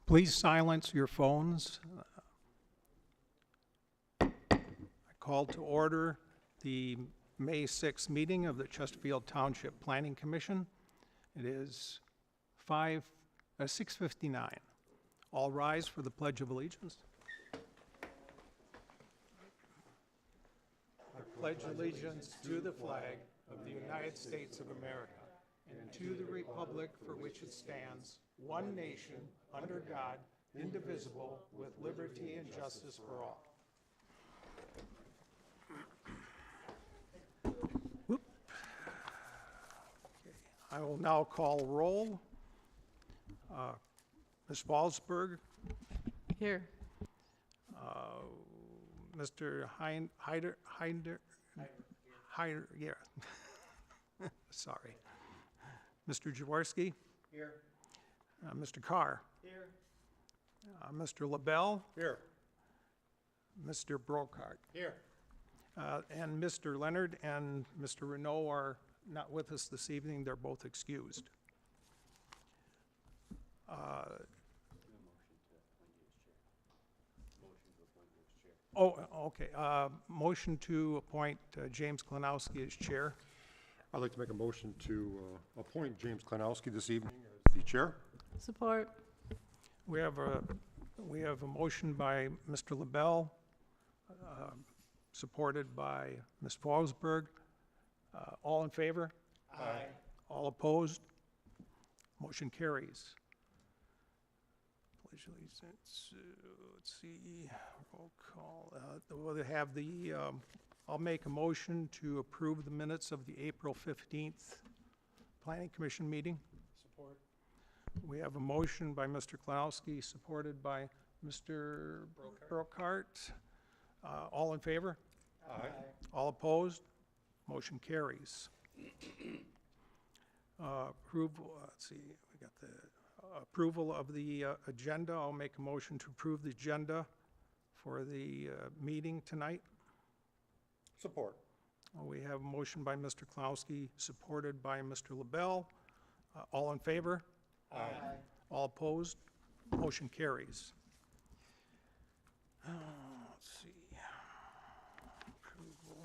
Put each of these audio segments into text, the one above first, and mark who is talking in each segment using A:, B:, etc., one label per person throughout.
A: Please silence your phones. I call to order the May 6th meeting of the Chesterfield Township Planning Commission. It is 6:59. All rise for the Pledge of Allegiance. I pledge allegiance to the flag of the United States of America and to the republic for which it stands, one nation, under God, indivisible, with liberty and justice for all. Whoop. Okay. I will now call roll. Ms. Walsberg.
B: Here.
A: Mr. Heider, yeah. Sorry. Mr. Jaworski.
C: Here.
A: Mr. Carr.
C: Here.
A: Mr. LaBelle.
C: Here.
A: Mr. Brokart.
C: Here.
A: And Mr. Leonard and Mr. Renault are not with us this evening. They're both excused. Okay. Motion to appoint James Klanowski as chair.
C: I'd like to make a motion to appoint James Klanowski this evening as the chair.
B: Support.
A: We have a motion by Mr. LaBelle, supported by Ms. Forsberg. All in favor?
C: Aye.
A: All opposed? Motion carries. Pledge allegiance. Let's see. Roll call. We'll have the. I'll make a motion to approve the minutes of the April 15th Planning Commission meeting.
C: Support.
A: We have a motion by Mr. Klanowski, supported by Mr. Brokart. All in favor?
C: Aye.
A: All opposed? Motion carries. Approval, let's see, we got the approval of the agenda. I'll make a motion to approve the agenda for the meeting tonight.
C: Support.
A: We have a motion by Mr. Klanowski, supported by Mr. LaBelle. All in favor?
C: Aye.
A: All opposed? Motion carries. Let's see. Approval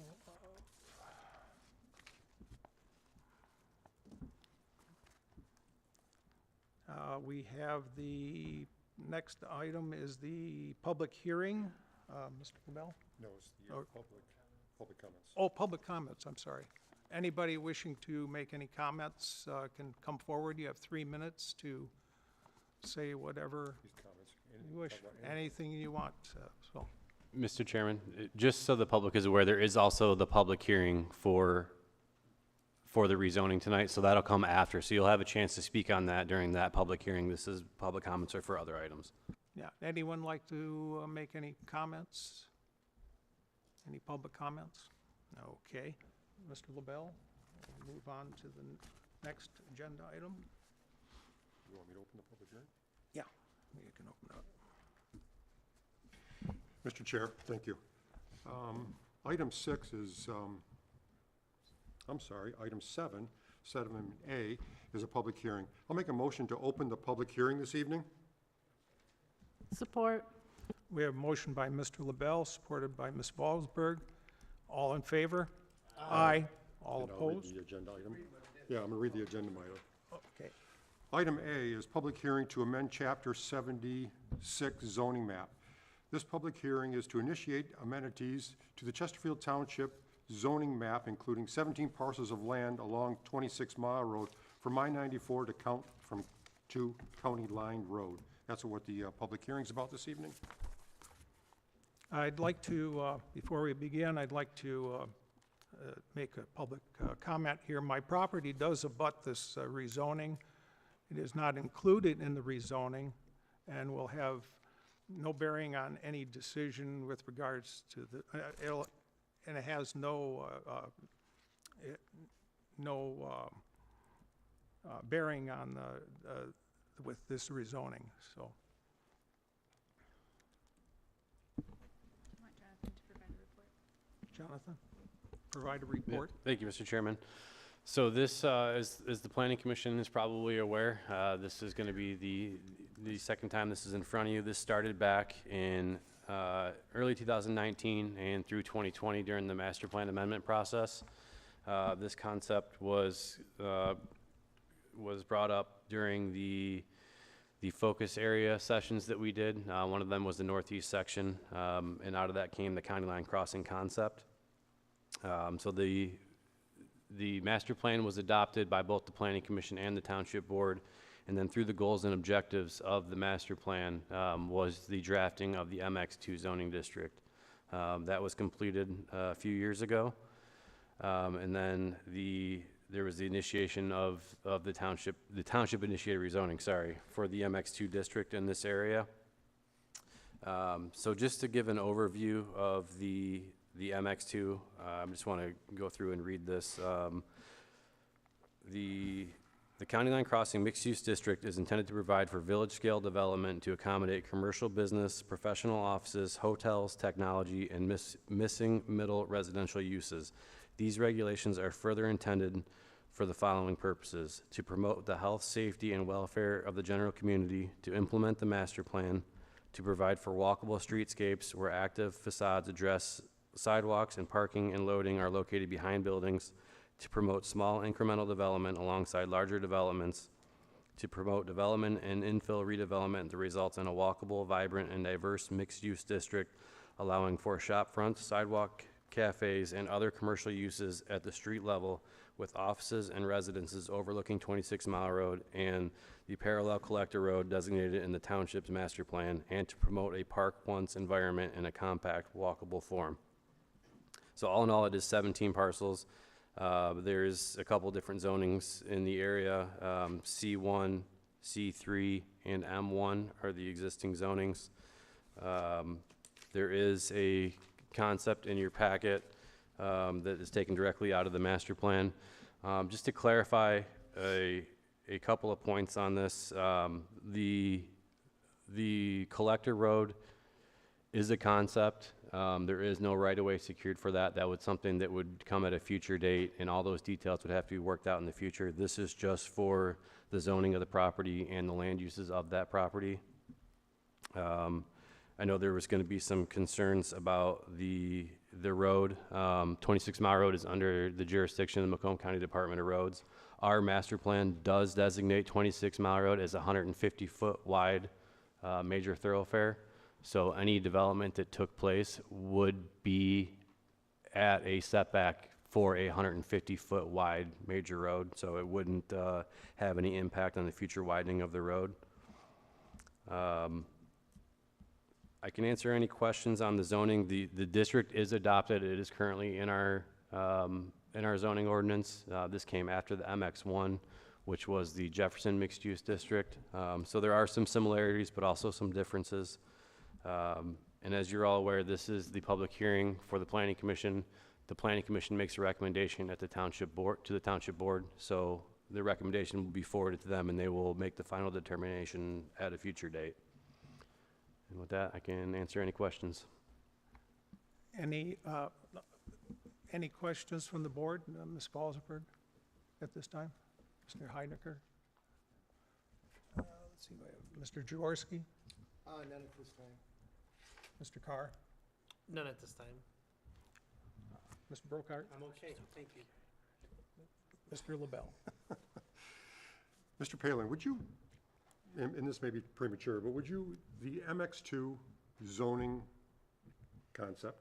A: of. We have the next item is the public hearing. Mr. LaBelle?
C: No, it's the public comments.
A: Oh, public comments, I'm sorry. Anybody wishing to make any comments can come forward. You have 3 minutes to say whatever
C: These comments.
A: you wish, anything you want. So,
D: Mr. Chairman, just so the public is aware, there is also the public hearing for the rezoning tonight, so that'll come after. So you'll have a chance to speak on that during that public hearing. This is public comments or for other items.
A: yeah, anyone like to make any comments? Any public comments? Okay. Mr. LaBelle, we'll move on to the next agenda item.
C: You want me to open the public hearing?
A: Yeah, you can open up.
C: Mr. Chair, thank you. Item 6 is, item 7, 7A is a public hearing. I'll make a motion to open the public hearing this evening.
B: Support.
A: We have a motion by Mr. LaBelle, supported by Ms. Walsberg. All in favor? Aye. All
C: And I'll read
A: opposed?
C: the agenda item. Yeah, I'm going to read the agenda item.
A: Okay.
C: Item A is public hearing to amend Chapter 76 zoning map. This public hearing is to initiate amenities to the Chesterfield Township zoning map, including 17 parcels of land along 26 Mile Road from I-94 to County Line Road. That's what the public hearing's about this evening.
A: I'd like to, before we begin, I'd like to make a public comment here. My property does abut this rezoning. It is not included in the rezoning and will have no bearing on any decision with regards to the, and it has no bearing on with this rezoning, so. Jonathan, provide a report.
D: Thank you, Mr. Chairman. So this, as the Planning Commission is probably aware, this is going to be the the second time this is in front of you. This started back in early 2019 and through 2020 during the master plan amendment process. This concept was brought up during the focus area sessions that we did. One of them was the northeast section, and out of that came the county line crossing concept. So the master plan was adopted by both the Planning Commission and the Township Board, and then through the goals and objectives of the master plan was the drafting of the MX2 zoning district. That was completed a few years ago, and then there was the initiation of the township initiated rezoning, sorry, for the MX2 district in this area. So just to give an overview of the MX2, I just want to go through and read this. The County Line Crossing Mixed-Use District is intended to provide for village-scale development to accommodate commercial business, professional offices, hotels, technology, and missing middle residential uses. These regulations are further intended for the following purposes: to promote the health, safety, and welfare of the general community, to implement the master plan, to provide for walkable streetscapes where active facades address sidewalks and parking and loading are located behind buildings, to promote small incremental development alongside larger developments, to promote development and infill redevelopment that results in a walkable, vibrant, and diverse mixed-use district, allowing for shop fronts, sidewalk, cafes, and other commercial uses at the street level with offices and residences overlooking 26 Mile Road and the parallel collector road designated in the township's master plan, and to promote a park once environment in a compact, walkable form. So all in all, it is 17 parcels. There's a couple different zonings in the area. C1, C3, and M1 are the existing zonings. There is a concept in your packet that is taken directly out of the master plan. Just to clarify a couple of points on this, the collector road is a concept. There is no right-of-way secured for that. That was something that would come at a future date, and all those details would have to be worked out in the future. This is just for the zoning of the property and the land uses of that property. I know there was going to be some concerns about the road. 26 Mile Road is under the jurisdiction of the Macomb County Department of Roads. Our master plan does designate 26 Mile Road as a 150-foot wide major thoroughfare. So any development that took place would be at a setback for a 150-foot wide major road, so it wouldn't have any impact on the future widening of the road. I can answer any questions on the zoning. The district is adopted. It is currently in our zoning ordinance. This came after the MX1, which was the Jefferson mixed-use district. So there are some similarities, but also some differences. And as you're all aware, this is the public hearing for the Planning Commission. The Planning Commission makes a recommendation at the Township Board, to the Township Board. So the recommendation will be forwarded to them, and they will make the final determination at a future date. And with that, I can answer any questions.
A: Any questions from the board, Ms. Falsberg, at this time? Mr. Heidecker? Let's see, Mr. Jaworski?
E: None at this time.
A: Mr. Carr?
E: None at this time.
A: Mr. Brokart?
E: I'm okay, thank you.
A: Mr. LaBelle?
C: Mr. Palin, would you, and this may be premature, but would you, the MX2 zoning concept,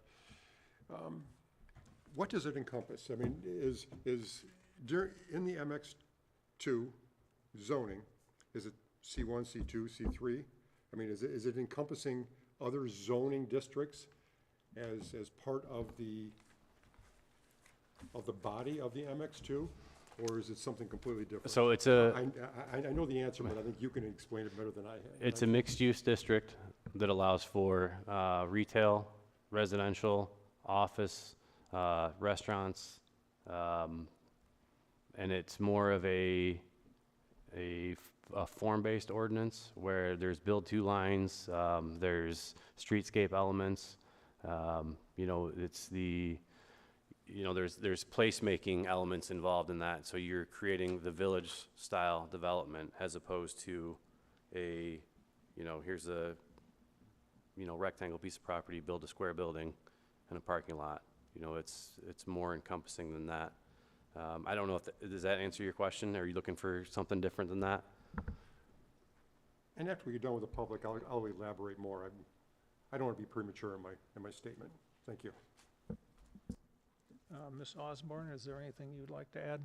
C: what does it encompass? I mean, in the MX2 zoning, is it C1, C2, C3? I mean, is it encompassing other zoning districts as part of the body of the MX2? Or is it something completely different?
D: So it's
C: I know the answer, but I think you can explain it better than I have.
D: it's a mixed-use district that allows for retail, residential, office, restaurants, and it's more of a form-based ordinance where there's build-to lines, there's streetscape elements, it's there's placemaking elements involved in that. So you're creating the village-style development as opposed to a you know, here's a, you know, rectangle piece of property, build a square building and a parking lot. You know, it's more encompassing than that. I don't know if, does that answer your question? Are you looking for something different than that?
C: And after we get done with the public, I'll elaborate more. I don't want to be premature in my statement. Thank you.
A: Ms. Osborne, is there anything you'd like to add?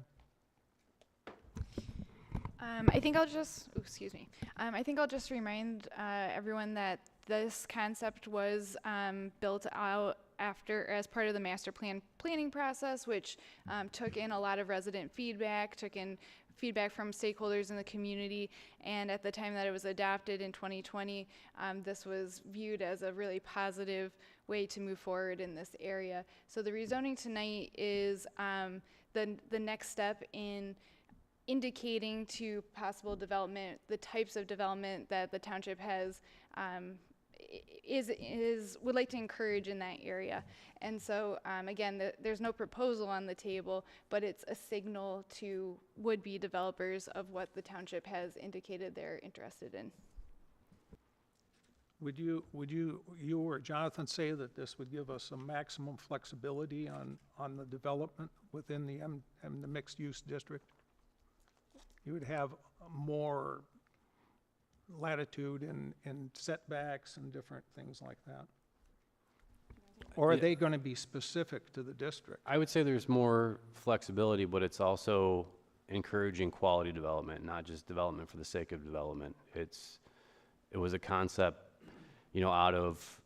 F: I think I'll just, excuse me. I think I'll just remind everyone that this concept was built out as part of the master planning process, which took in a lot of resident feedback, took in feedback from stakeholders in the community, and at the time that it was adopted in 2020, this was viewed as a really positive way to move forward in this area. So the rezoning tonight is the next step in indicating to possible development the types of development that the township has would like to encourage in that area. And so again, there's no proposal on the table, but it's a signal to would-be developers of what the township has indicated they're interested in.
A: Would you or Jonathan say that this would give us some maximum flexibility on the development within the mixed-use district? You would have more latitude in setbacks and different things like that? Or are
D: Yeah.
A: they going to be specific to the district?
D: I would say there's more flexibility, but it's also encouraging quality development, not just development for the sake of development. It was a concept, you know, out of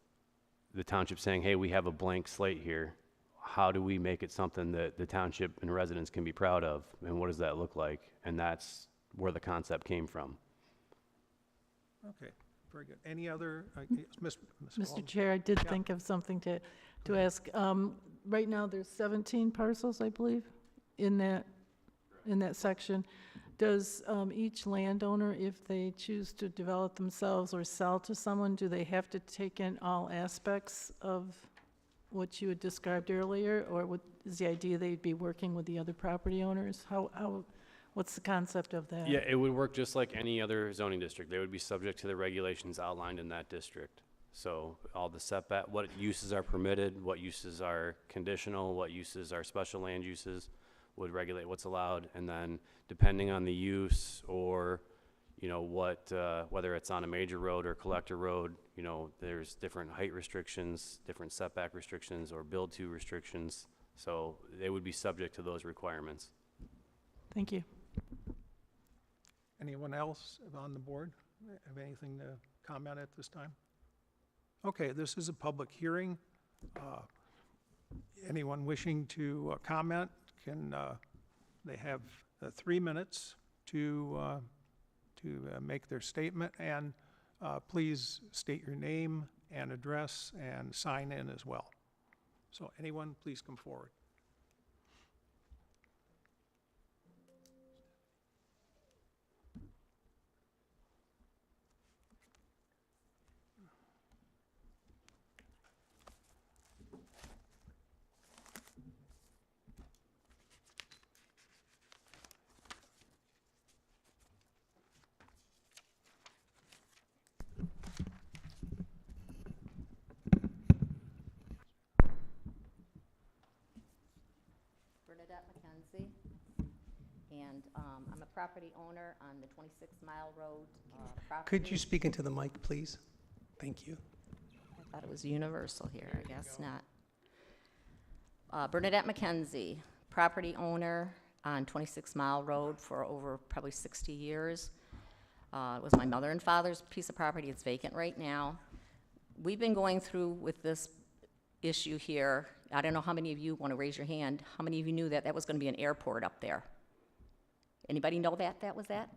D: the township saying, hey, we have a blank slate here. How do we make it something that the township and residents can be proud of? And what does that look like? And that's where the concept came from.
A: Okay, very good. Any other, Ms.
B: Mr.
A: Walden?
B: Chair, I did
A: Yeah.
B: think of something to ask. Right now, there's 17 parcels, I believe, in that section. Does each landowner, if they choose to develop themselves or sell to someone, do they have to take in all aspects of what you had described earlier? Or is the idea they'd be working with the other property owners? What's the concept of that?
D: Yeah, it would work just like any other zoning district. They would be subject to the regulations outlined in that district. So all the setback, what uses are permitted, what uses are conditional, what uses are special land uses would regulate what's allowed. And then depending on the use or, you know, whether it's on a major road or collector road, you know, there's different height restrictions, different setback restrictions or build to restrictions. So they would be subject to those requirements.
B: Thank you.
A: Anyone else on the board have anything to comment at this time? Okay, this is a public hearing. Anyone wishing to comment can, they have 3 minutes to make their statement, and please state your name and address and sign in as well. So anyone, please come forward.
G: Bernadette McKenzie, and I'm a property owner on the 26 Mile Road property.
E: Could you speak into the mic, please? Thank you.
G: I thought it was universal here, I guess not. Bernadette McKenzie, property owner on 26 Mile Road for over probably 60 years. It was my mother and father's piece of property. It's vacant right now. We've been going through with this issue here. I don't know how many of you want to raise your hand. How many of you knew that that was going to be an airport up there? Anybody know that was that?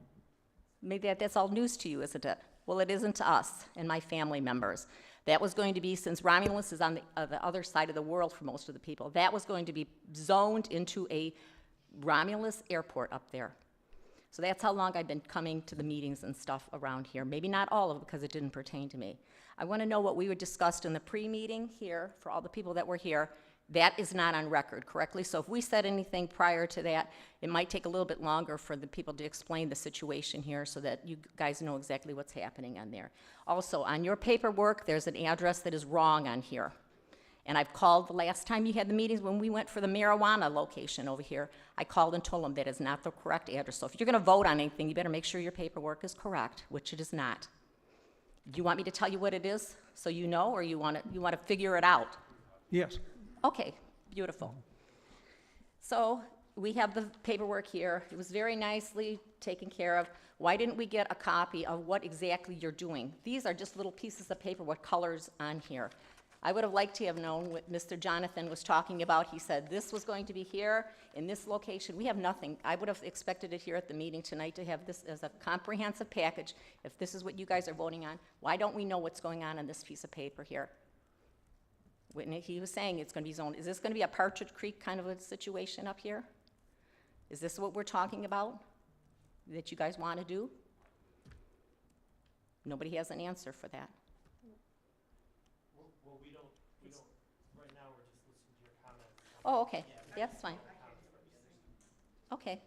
G: Maybe that's all news to you, isn't it? Well, it isn't to us and my family members. That was going to be, since Romulus is on the other side of the world for most of the people, that was going to be zoned into a Romulus airport up there. So that's how long I've been coming to the meetings and stuff around here. Maybe not all of it because it didn't pertain to me. I want to know what we discussed in the pre-meeting here for all the people that were here. That is not on record correctly, so if we said anything prior to that, it might take a little bit longer for the people to explain the situation here so that you guys know exactly what's happening on there. Also, on your paperwork, there's an address that is wrong on here. And I've called the last time you had the meetings when we went for the marijuana location over here. I called and told them that is not the correct address. So if you're gonna vote on anything, you better make sure your paperwork is correct, which it is not. Do you want me to tell you what it is so you know, or you wanna figure it out?
A: Yes.
G: Okay, beautiful. So we have the paperwork here. It was very nicely taken care of. Why didn't we get a copy of what exactly you're doing? These are just little pieces of paper, what colors on here. I would have liked to have known what Mr. Jonathan was talking about. He said this was going to be here in this location. We have nothing. I would have expected it here at the meeting tonight to have this as a comprehensive package. If this is what you guys are voting on, why don't we know what's going on this piece of paper here? Whitney, he was saying it's going to be zoned. Is this going to be a Partridge Creek kind of a situation up here? Is this what we're talking about that you guys want to do? Nobody has an answer for that.
H: Well, we don't, right now, we're just listening to your comments.
G: Oh, okay, yeah, that's fine. Okay.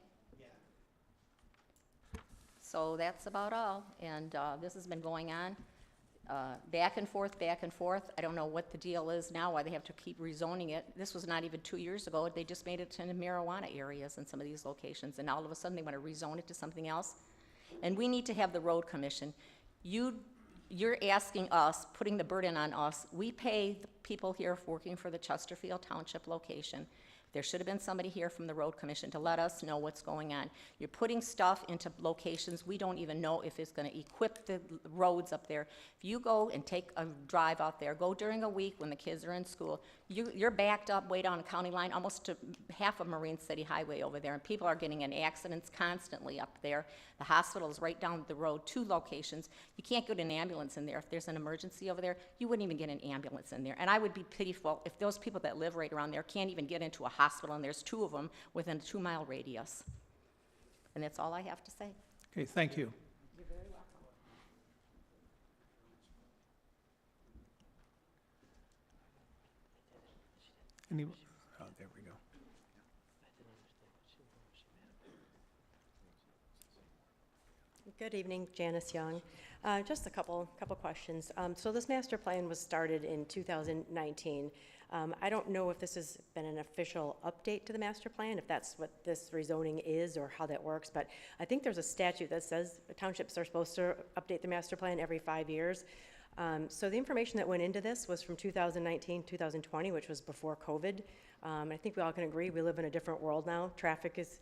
G: So that's about all, and this has been going on. Back and forth, back and forth. I don't know what the deal is now, why they have to keep rezoning it. This was not even 2 years ago. They just made it to marijuana areas in some of these locations, and now all of a sudden they want to rezone it to something else. And we need to have the road commission. You're asking us, putting the burden on us. We pay the people here working for the Chesterfield Township location. There should have been somebody here from the road commission to let us know what's going on. You're putting stuff into locations we don't even know if it's going to equip the roads up there. If you go and take a drive out there, go during a week when the kids are in school, you're backed up way down the county line, almost to half of Marine City Highway over there, and people are getting in accidents constantly up there. The hospital is right down the road, 2 locations. You can't get an ambulance in there. If there's an emergency over there, you wouldn't even get an ambulance in there. And I would be pitiful if those people that live right around there can't even get into a hospital, and there's 2 of them within a 2-mile radius. And that's all I have to say.
A: Okay, thank you.
G: You're very welcome.
A: Any, oh, there we go.
I: Good evening, Janice Young. Just a couple questions. So this master plan was started in 2019. I don't know if this has been an official update to the master plan, if that's what this rezoning is or how that works, but I think there's a statute that says the townships are supposed to update the master plan every 5 years. So the information that went into this was from 2019, 2020, which was before COVID. I think we all can agree we live in a different world now. Traffic is,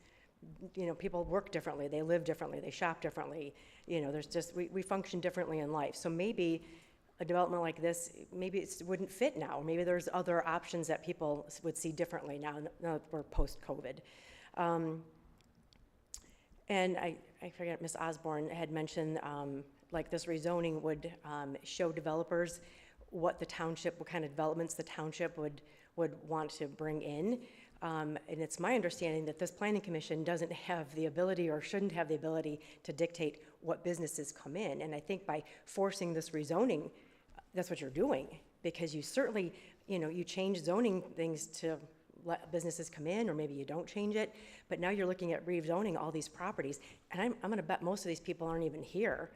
I: people work differently, they live differently, they shop differently. There's just, we function differently in life. So maybe a development like this, maybe it wouldn't fit now. Maybe there's other options that people would see differently now that we're post-COVID. And I forget, Ms. Osborne had mentioned like this rezoning would show developers what kind of developments the township would want to bring in. And it's my understanding that this planning commission doesn't have the ability or shouldn't have the ability to dictate what businesses come in. And I think by forcing this rezoning, that's what you're doing, because you certainly, you change zoning things to let businesses come in, or maybe you don't change it, but now you're looking at rezoning all these properties, and I'm gonna bet most of these people aren't even here,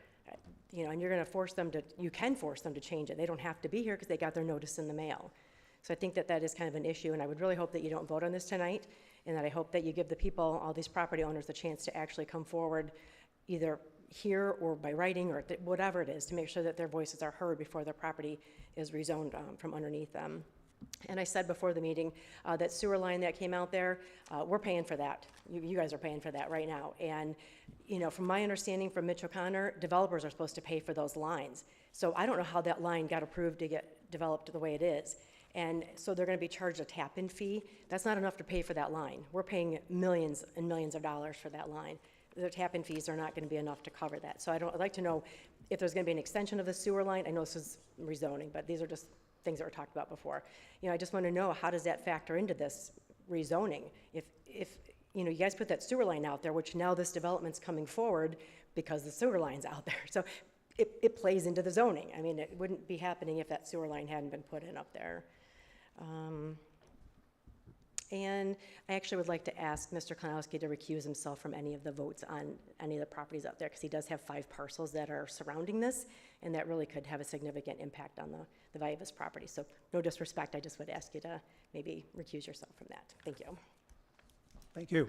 I: and you're gonna force them to, you can force them to change it. They don't have to be here because they got their notice in the mail. So I think that is kind of an issue, and I would really hope that you don't vote on this tonight, and that I hope that you give the people, all these property owners, the chance to actually come forward, either here or by writing or whatever it is, to make sure that their voices are heard before their property is rezoned from underneath them. And I said before the meeting, that sewer line that came out there, we're paying for that. You guys are paying for that right now. And, from my understanding from Mitch O'Connor, developers are supposed to pay for those lines. So I don't know how that line got approved to get developed the way it is. And so they're gonna be charged a tap-in fee. That's not enough to pay for that line. We're paying millions and millions of dollars for that line. The tap-in fees are not gonna be enough to cover that. So I'd like to know if there's gonna be an extension of the sewer line. I know this is rezoning, but these are just things that were talked about before. I just wanna know, how does that factor into this rezoning? If you guys put that sewer line out there, which now this development's coming forward because the sewer line's out there. So it plays into the zoning. I mean, it wouldn't be happening if that sewer line hadn't been put in up there. And I actually would like to ask Mr. Konowski to recuse himself from any of the votes on any of the properties out there, because he does have 5 parcels that are surrounding this, and that really could have a significant impact on the value of his property. So no disrespect, I just would ask you to maybe recuse yourself from that. Thank you.
A: Thank you.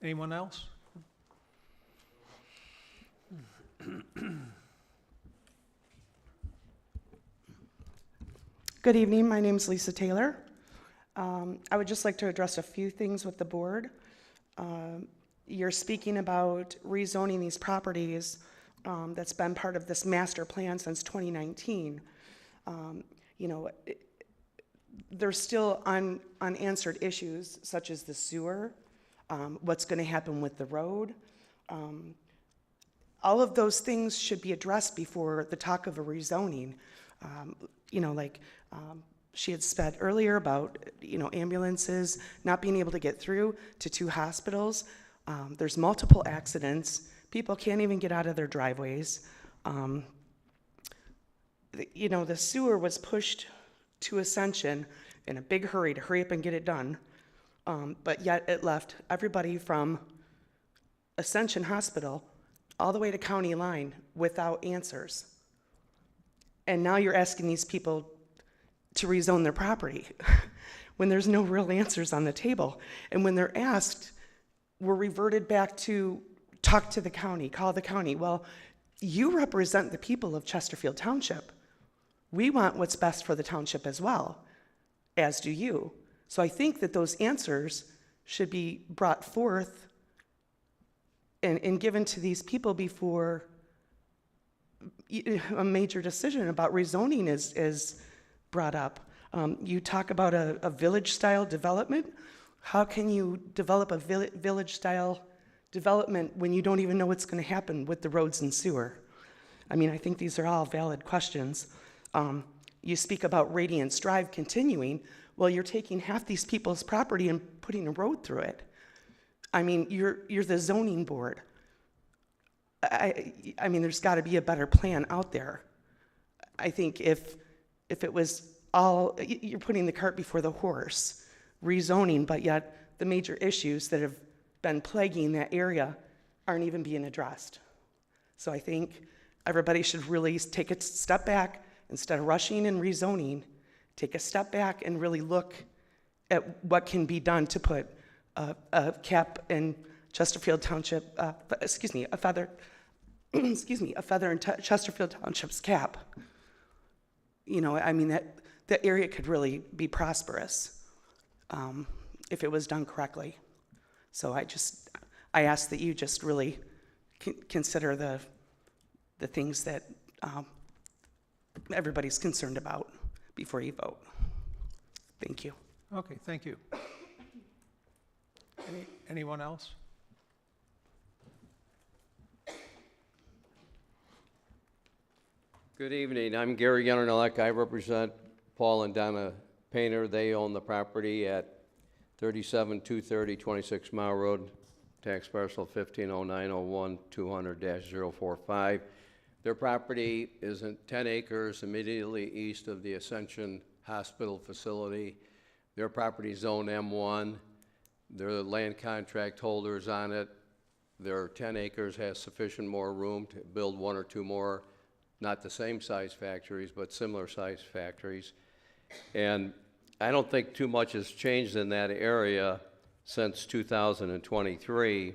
A: Anyone else?
J: Good evening, my name is Lisa Taylor. I would just like to address a few things with the board. You're speaking about rezoning these properties that's been part of this master plan since 2019. You know, there's still unanswered issues such as the sewer, what's going to happen with the road. All of those things should be addressed before the talk of a rezoning. You know, like she had said earlier about, you know, ambulances not being able to get through to 2 hospitals. There's multiple accidents. People can't even get out of their driveways. You know, the sewer was pushed to Ascension in a big hurry to hurry up and get it done. But yet it left everybody from Ascension Hospital all the way to county line without answers. And now you're asking these people to rezone their property when there's no real answers on the table. And when they're asked, we're reverted back to talk to the county, call the county. Well, you represent the people of Chesterfield Township. We want what's best for the township as well, as do you. So I think that those answers should be brought forth and given to these people before a major decision about rezoning is brought up. You talk about a village-style development. How can you develop a village-style development when you don't even know what's going to happen with the roads and sewer? I mean, I think these are all valid questions. You speak about Radiance Drive continuing. Well, you're taking half these people's property and putting a road through it. I mean, you're the zoning board. I mean, there's got to be a better plan out there. I think if it was all, you're putting the cart before the horse, rezoning, but yet the major issues that have been plaguing that area aren't even being addressed. So I think everybody should really take a step back instead of rushing and rezoning. Take a step back and really look at what can be done to put a cap in Chesterfield Township, a feather, a feather in Chesterfield Township's cap. You know, I mean, that area could really be prosperous if it was done correctly. So I ask that you just really consider the things that everybody's concerned about before you vote. Thank you.
A: Okay, thank you. Anyone else?
K: Good evening. I'm Gary Yenernelek. I represent Paul and Donna Painter. They own the property at 37230 26 Mile Road, tax parcel 150901-200-045. Their property is in 10 acres immediately east of the Ascension Hospital facility. Their property is zone M1. They're the land contract holders on it. Their 10 acres has sufficient more room to build 1 or 2 more, not the same size factories, but similar size factories. And I don't think too much has changed in that area since 2023.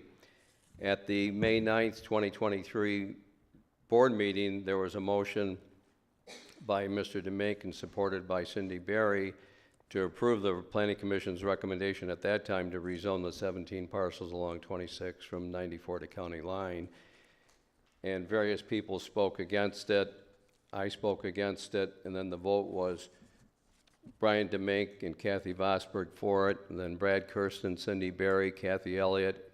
K: At the May 9th, 2023 board meeting, there was a motion by Mr. DeMake and supported by Cindy Berry to approve the Planning Commission's recommendation at that time to rezone the 17 parcels along 26 from 94 to county line. And various people spoke against it. I spoke against it, and then the vote was Brian DeMake and Kathy Vosberg for it, and then Brad Kirsten, Cindy Berry, Kathy Elliott,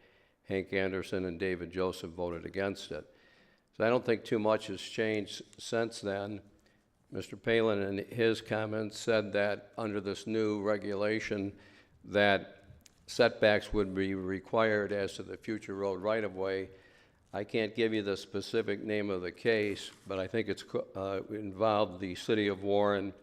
K: Hank Anderson, and David Joseph voted against it. So I don't think too much has changed since then. Mr. Palin in his comments said that under this new regulation that setbacks would be required as to the future road right-of-way. I can't give you the specific name of the case, but I think it's involved the City of Warren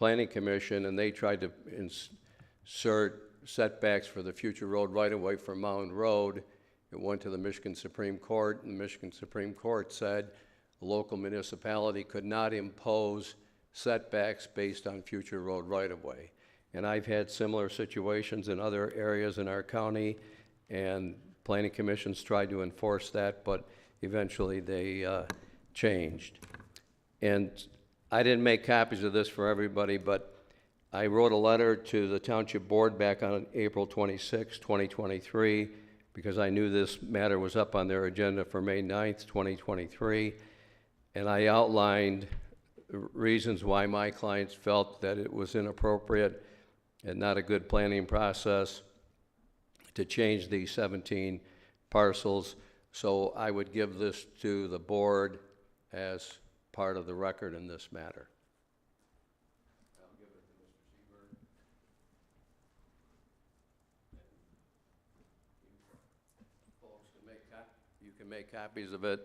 K: Planning Commission, and they tried to insert setbacks for the future road right-of-way for Mound Road. It went to the Michigan Supreme Court, and the Michigan Supreme Court said a local municipality could not impose setbacks based on future road right-of-way. And I've had similar situations in other areas in our county, and planning commissions tried to enforce that, but eventually they changed. And I didn't make copies of this for everybody, but I wrote a letter to the Township Board back on April 26, 2023, because I knew this matter was up on their agenda for May 9th, 2023, and I outlined reasons why my clients felt that it was inappropriate and not a good planning process to change these 17 parcels. So I would give this to the board as part of the record in this matter. I'll give it to Mr. Seaburn. Folks you can make copies of it,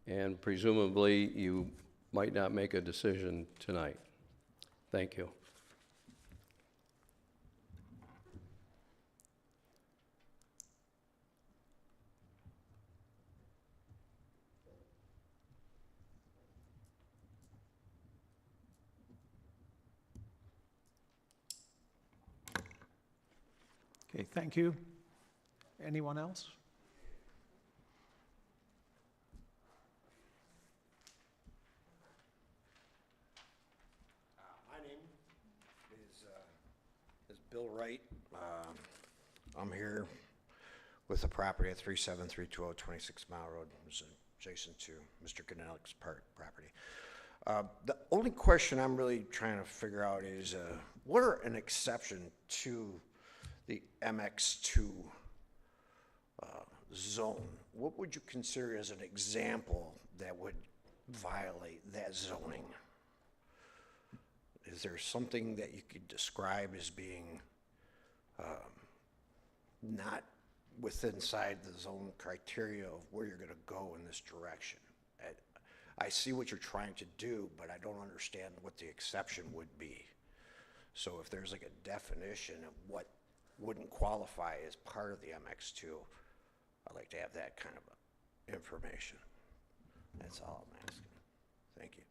K: and presumably you might not make a decision tonight. Thank you.
A: Okay, thank you. Anyone else?
L: My name is Bill Wright. I'm here with the property at 37320 26 Mile Road, which is adjacent to Mr. Ganellik's property. The only question I'm really trying to figure out is what are an exception to the MX2 zone? What would you consider as an example that would violate that zoning? Is there something that you could describe as being not inside the zone criteria of where you're going to go in this direction? I see what you're trying to do, but I don't understand what the exception would be. So if there's like a definition of what wouldn't qualify as part of the MX2, I'd like to have that kind of information. That's all I'm asking. Thank you.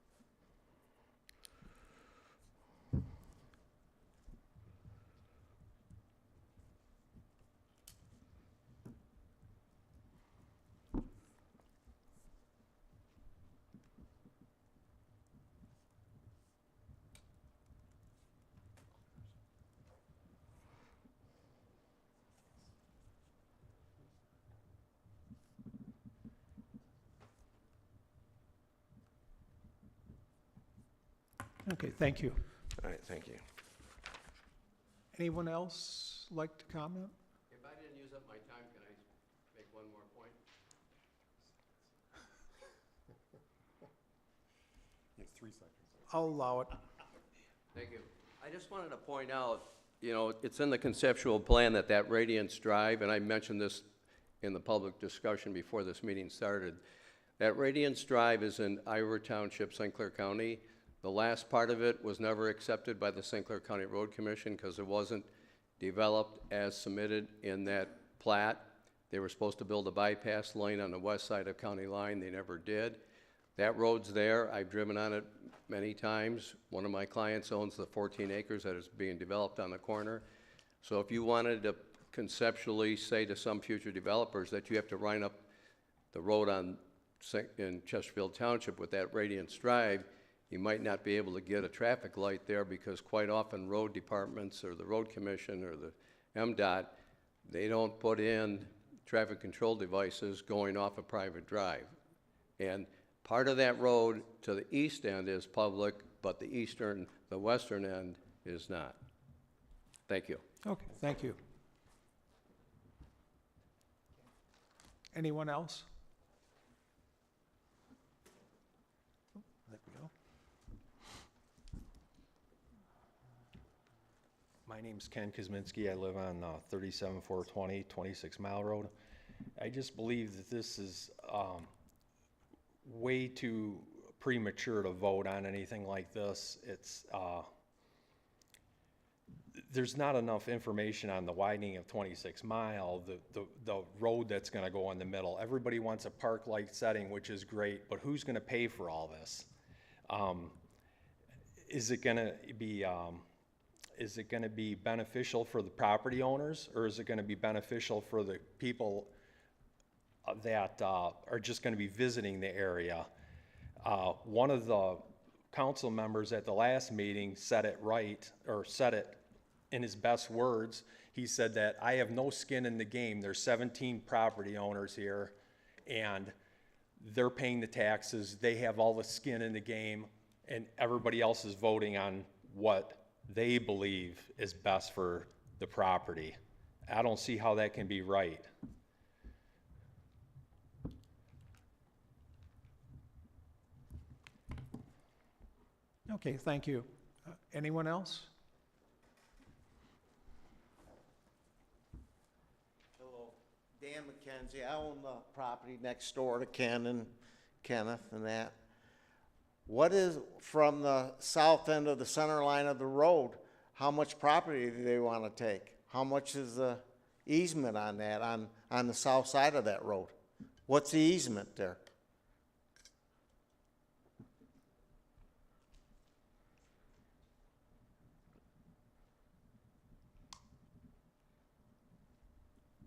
A: Okay, thank you.
L: All right, thank you.
A: Anyone else like to comment?
K: If I didn't use up my time, can I make one more point?
C: You have 3 seconds.
A: I'll allow it.
K: Thank you. I just wanted to point out, you know, it's in the conceptual plan that Radiance Drive, and I mentioned this in the public discussion before this meeting started, that Radiance Drive is in Iowa Township, St. Clair County. The last part of it was never accepted by the St. Clair County Road Commission because it wasn't developed as submitted in that plat. They were supposed to build a bypass lane on the west side of county line. They never did. That road's there. I've driven on it many times. One of my clients owns the 14 acres that is being developed on the corner. So if you wanted to conceptually say to some future developers that you have to line up the road in Chesterfield Township with that Radiance Drive, you might not be able to get a traffic light there because quite often road departments or the road commission or the MDOT, they don't put in traffic control devices going off a private drive. And part of that road to the east end is public, but the western end is not. Thank you.
A: Okay, thank you. Anyone else? There we go.
M: My name's Ken Kuzminski. I live on 37420 26 Mile Road. I just believe that this is way too premature to vote on anything like this. It's there's not enough information on the widening of 26 Mile, the road that's gonna go in the middle. Everybody wants a park-like setting, which is great, but who's gonna pay for all this? Is it gonna be beneficial for the property owners, or is it gonna be beneficial for the people that are just gonna be visiting the area? One of the council members at the last meeting said it right, or said it in his best words. He said that I have no skin in the game. There's 17 property owners here, and they're paying the taxes. They have all the skin in the game, and everybody else is voting on what they believe is best for the property. I don't see how that can be right.
A: Okay, thank you. Anyone else?
N: Hello, Dan McKenzie. I own the property next door to Ken and Kenneth and that. What is, from the south end of the center line of the road, how much property do they want to take? How much is the easement on that, on the south side of that road? What's the easement there?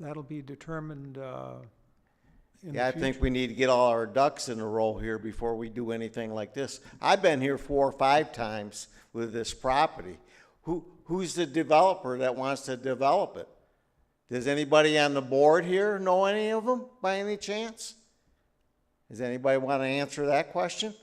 A: That'll be determined in the
N: Yeah, I think
A: future.
N: we need to get all our ducks in a row here before we do anything like this. I've been here 4 or 5 times with this property. Who's the developer that wants to develop it? Does anybody on the board here know any of them by any chance? Does anybody want to answer that question?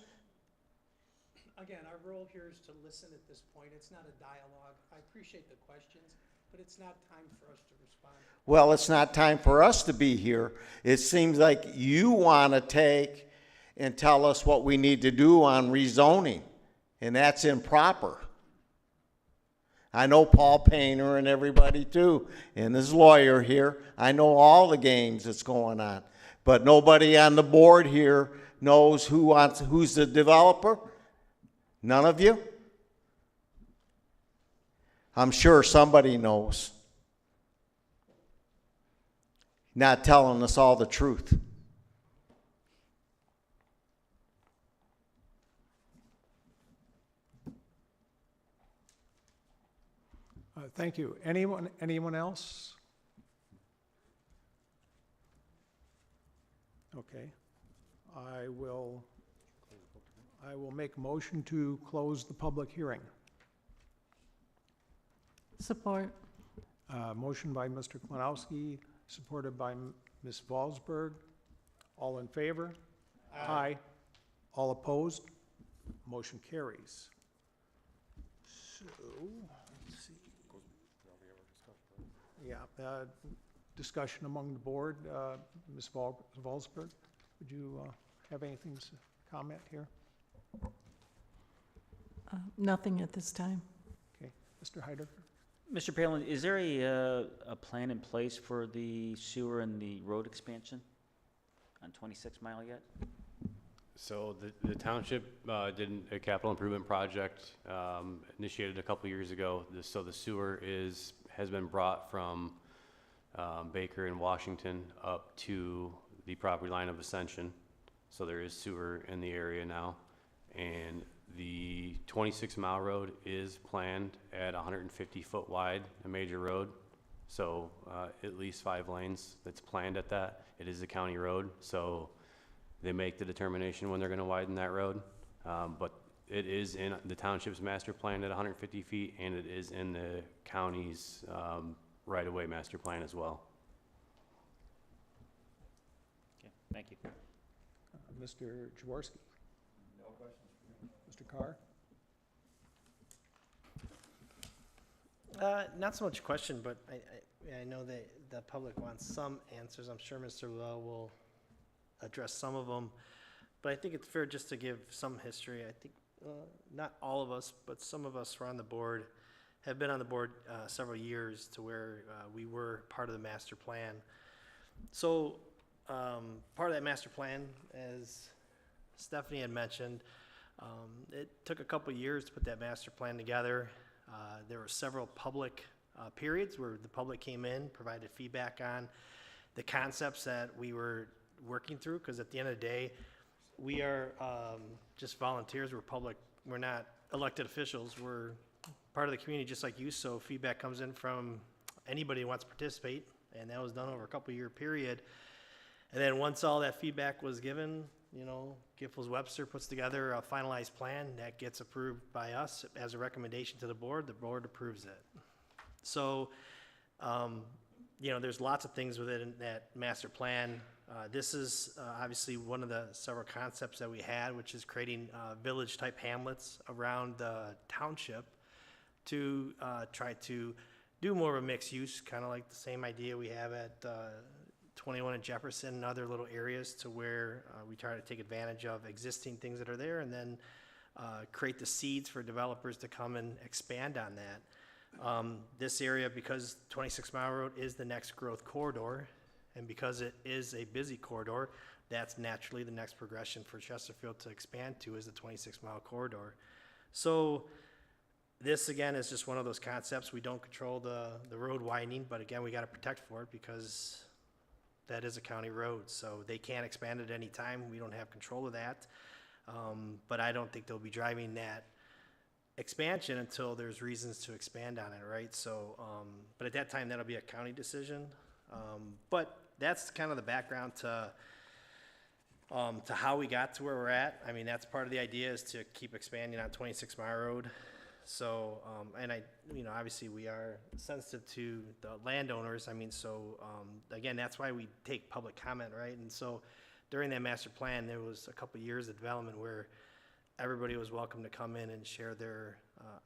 E: Again, our role here is to listen at this point. It's not a dialogue. I appreciate the questions, but it's not time for us to respond.
N: Well, it's not time for us to be here. It seems like you want to take and tell us what we need to do on rezoning, and that's improper. I know Paul Painter and everybody too, and this lawyer here. I know all the games that's going on, but nobody on the board here knows who's the developer. None of you? I'm sure somebody knows. Not telling us all the truth.
A: Thank you. Anyone else? Okay. I will make a motion to close the public hearing.
B: Support.
A: Motion by Mr. Klanowski, supported by Ms. Walsberg. All in favor? Aye. All opposed? Motion carries. So, let's see. Yeah, discussion among the board. Ms. Walsberg, would you have anything to comment here?
B: Nothing at this time.
A: Okay, Mr. Heider?
O: Mr. Palin, is there a plan in place for the sewer and the road expansion on 26 Mile yet?
D: So the township did a capital improvement project initiated a couple years ago. So the sewer has been brought from Baker and Washington up to the property line of Ascension. So there is sewer in the area now. And the 26 Mile Road is planned at 150 foot wide, a major road. So at least 5 lanes that's planned at that. It is a county road, so they make the determination when they're gonna widen that road. But it is in the township's master plan at 150 feet, and it is in the county's right-of-way master plan as well.
O: Okay, thank you.
A: Mr. Jaworski? No questions. Mr. Carr?
H: Not so much a question, but I know that the public wants some answers. I'm sure Mr. Lowe will address some of them. But I think it's fair just to give some history. I think not all of us, but some of us who are on the board have been on the board several years to where we were part of the master plan. So part of that master plan, as Stephanie had mentioned, it took a couple years to put that master plan together. There were several public periods where the public came in, provided feedback on the concepts that we were working through, because at the end of the day, we are just volunteers, we're not elected officials, we're part of the community just like you, so feedback comes in from anybody who wants to participate, and that was done over a couple-year period. And then once all that feedback was given, Giffords-Webster puts together a finalized plan that gets approved by us as a recommendation to the board approves it. So, there's lots of things within that master plan. This is obviously one of the several concepts that we had, which is creating village-type hamlets around the township to try to do more of a mixed use, kind of like the same idea we have at 21 and Jefferson and other little areas, to where we try to take advantage of existing things that are there and then create the seeds for developers to come and expand on that. This area, because 26 Mile Road is the next growth corridor, and because it is a busy corridor, that's naturally the next progression for Chesterfield to expand to, is the 26 Mile Corridor. So this, again, is just one of those concepts. We don't control the road widening, but again, we got to protect for it because that is a county road. So they can't expand at any time. We don't have control of that. But I don't think they'll be driving that expansion until there's reasons to expand on it, right? So, but at that time, that'll be a county decision. But that's kind of the background to how we got to where we're at. I mean, that's part of the idea, is to keep expanding on 26 Mile Road. So, and obviously we are sensitive to the landowners. I mean, so, again, that's why we take public comment, right? And so during that master plan, there was a couple years of development where everybody was welcome to come in and share their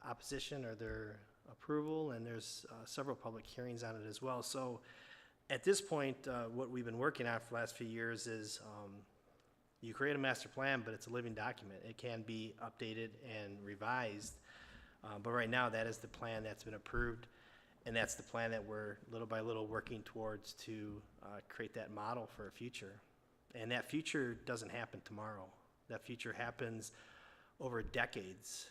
H: opposition or their approval, and there's several public hearings on it as well. So at this point, what we've been working on for the last few years is you create a master plan, but it's a living document. It can be updated and revised. But right now, that is the plan that's been approved, and that's the plan that we're little by little working towards to create that model for a future. And that future doesn't happen tomorrow. That future happens over decades.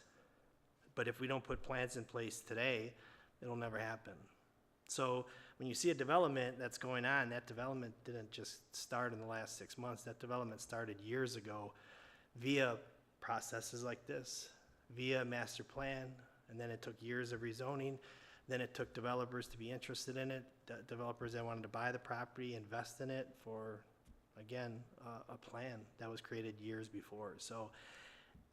H: But if we don't put plans in place today, it'll never happen. So when you see a development that's going on, that development didn't just start in the last 6 months. That development started years ago via processes like this, via master plan, and then it took years of rezoning. Then it took developers to be interested in it, developers that wanted to buy the property, invest in it for, again, a plan that was created years before. So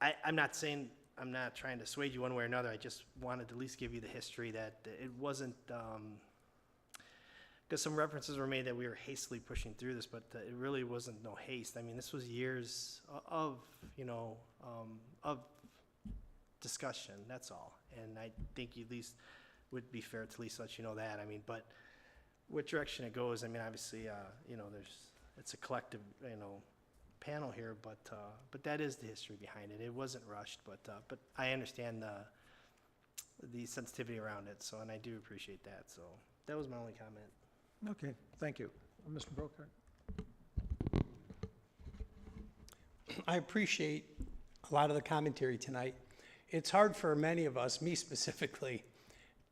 H: I'm not trying to sway you one way or another. I just wanted to at least give you the history that it wasn't, because some references were made that we were hastily pushing through this, but it really wasn't no haste. I mean, this was years of discussion, that's all. And I think you at least would be fair to at least let you know that. I mean, but what direction it goes, I mean, obviously, it's a collective, panel here, but that is the history behind it. It wasn't rushed, but I understand the sensitivity around it, so, and I do appreciate that. So that was my only comment.
A: Okay, thank you. Mr. Brokart?
E: I appreciate a lot of the commentary tonight. It's hard for many of us, me specifically,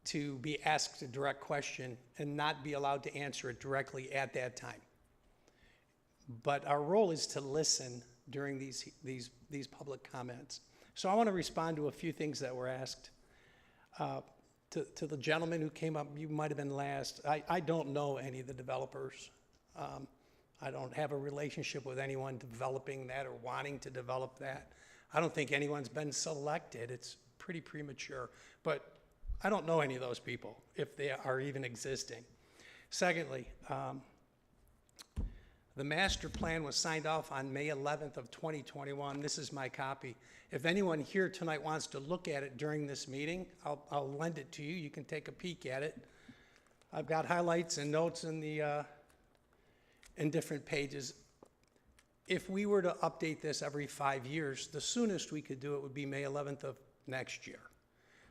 E: to be asked a direct question and not be allowed to answer it directly at that time. But our role is to listen during these public comments. So I want to respond to a few things that were asked. To the gentleman who came up, you might have been last. I don't know any of the developers. I don't have a relationship with anyone developing that or wanting to develop that. I don't think anyone's been selected. It's pretty premature. But I don't know any of those people, if they are even existing. Secondly, the master plan was signed off on May 11th of 2021. This is my copy. If anyone here tonight wants to look at it during this meeting, I'll lend it to you. You can take a peek at it. I've got highlights and notes in different pages. If we were to update this every 5 years, the soonest we could do it would be May 11th of next year.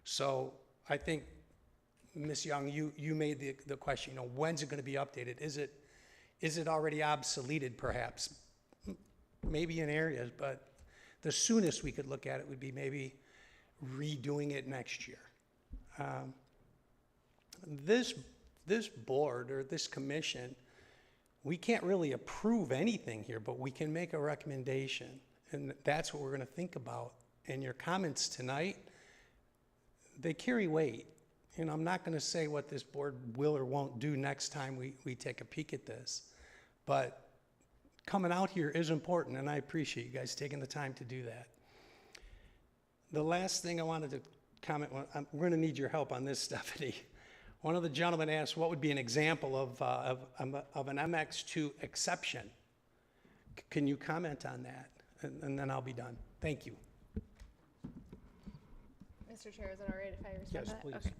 E: So I think, Ms. Young, you made the question, when's it going to be updated? Is it already obsoleted, perhaps? Maybe in areas, but the soonest we could look at it would be maybe redoing it next year. This board or this commission, we can't really approve anything here, but we can make a recommendation. And that's what we're gonna think about. And your comments tonight, they carry weight. You know, I'm not gonna say what this board will or won't do next time we take a peek at this. But coming out here is important, and I appreciate you guys taking the time to do that. The last thing I wanted to comment, we're gonna need your help on this, Stephanie. One of the gentlemen asked what would be an example of an MX2 exception. Can you comment on that? And then I'll be done. Thank you.
F: Mr. Chair, is it all right if I respond to that?
E: Yes,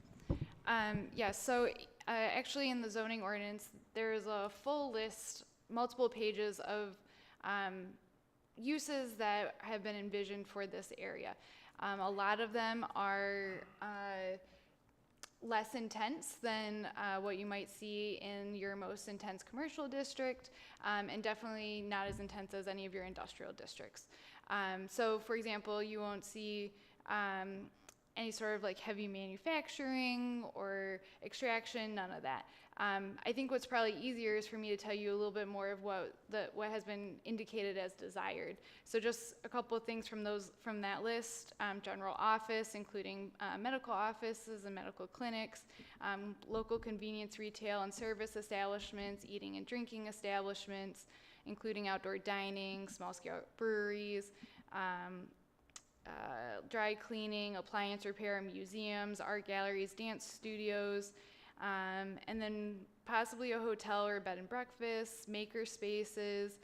F: Okay. Yes, so actually in the zoning ordinance, there is a full list, multiple pages of uses that have been envisioned for this area. A lot of them are less intense than what you might see in your most intense commercial district, and definitely not as intense as any of your industrial districts. So for example, you won't see any sort of like heavy manufacturing or extraction, none of that. I think what's probably easier is for me to tell you a little bit more of what has been indicated as desired. So just a couple of things from that list: general office, including medical offices and medical clinics, local convenience retail and service establishments, eating and drinking establishments, including outdoor dining, small-scale breweries, dry cleaning, appliance repair, museums, art galleries, dance studios, and then possibly a hotel or a bed and breakfast, maker spaces,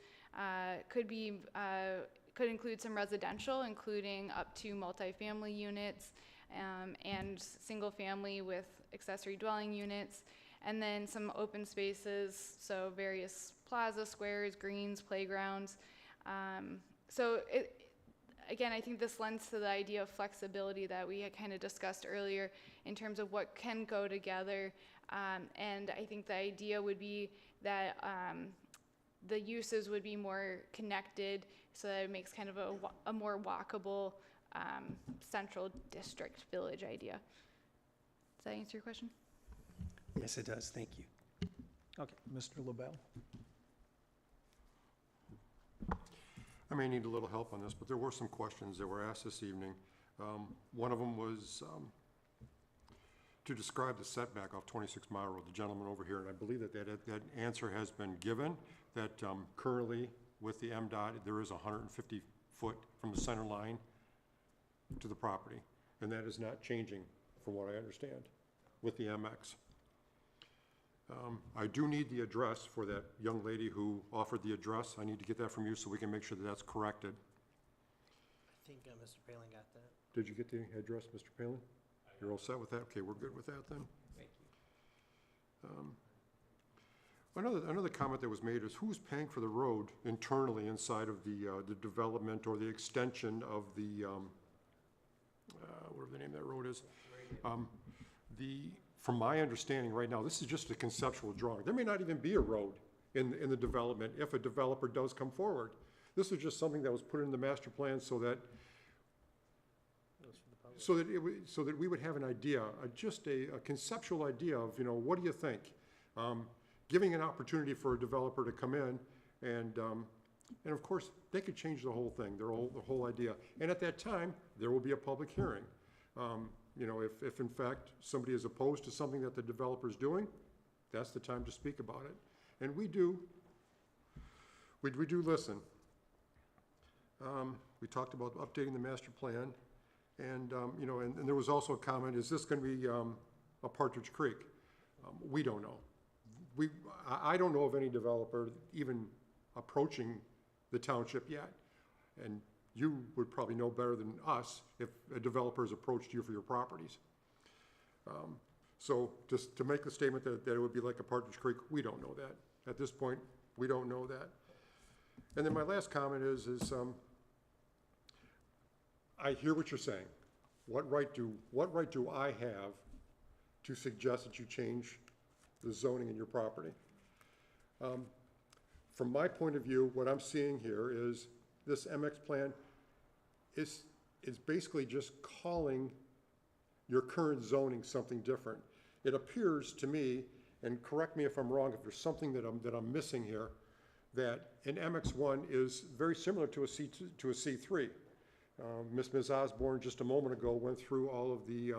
F: could include some residential, including up to multifamily units, and single family with accessory dwelling units, and then some open spaces, so various plaza squares, greens, playgrounds. Again, I think this lends to the idea of flexibility that we had kind of discussed earlier in terms of what can go together. And I think the idea would be that the uses would be more connected so that it makes kind of a more walkable central district village idea. Does that answer your question?
E: Yes, it does. Thank you.
A: Okay, Mr. LaBelle?
C: I may need a little help on this, but there were some questions that were asked this evening. One of them was to describe the setback off 26 Mile Road, the gentleman over here, and I believe that answer has been given, that currently with the MDOT, there is 150 foot from the center line to the property, and that is not changing from what I understand with the MX. I do need the address for that young lady who offered the address. I need to get that from you so we can make sure that that's corrected.
H: I think Mr. Palin got that.
C: Did you get the address, Mr. Palin? You're all set with that? Okay, we're good with that then.
E: Thank
C: you. Another comment that was made is who's paying for the road internally inside of the development or the extension of the, whatever the name of that road is. From my understanding right now, this is just a conceptual drawing. There may not even be a road in the development if a developer does come forward. This is just something that was put in the master plan so that we would have an idea, just a conceptual idea of, what do you think? Giving an opportunity for a developer to come in and of course, they could change the whole thing, the whole idea. And at that time, there will be a public hearing. If in fact somebody is opposed to something that the developer's doing, that's the time to speak about it. And we do listen. We talked about updating the master plan, and and there was also a comment: is this going to be a Partridge Creek? We don't know. I don't know of any developer even approaching the township yet, and you would probably know better than us if a developer has approached you for your properties. So just to make the statement that it would be like a Partridge Creek, we don't know that. At this point, we don't know that. And then my last comment is I hear what you're saying. What right do I have to suggest that you change the zoning in your property? From my point of view, what I'm seeing here is this MX plan is basically just calling your current zoning something different. It appears to me, and correct me if I'm wrong, if there's something that I'm missing here, that an MX1 is very similar to a C2, to a C3. Ms. Osborne just a moment ago went through all of the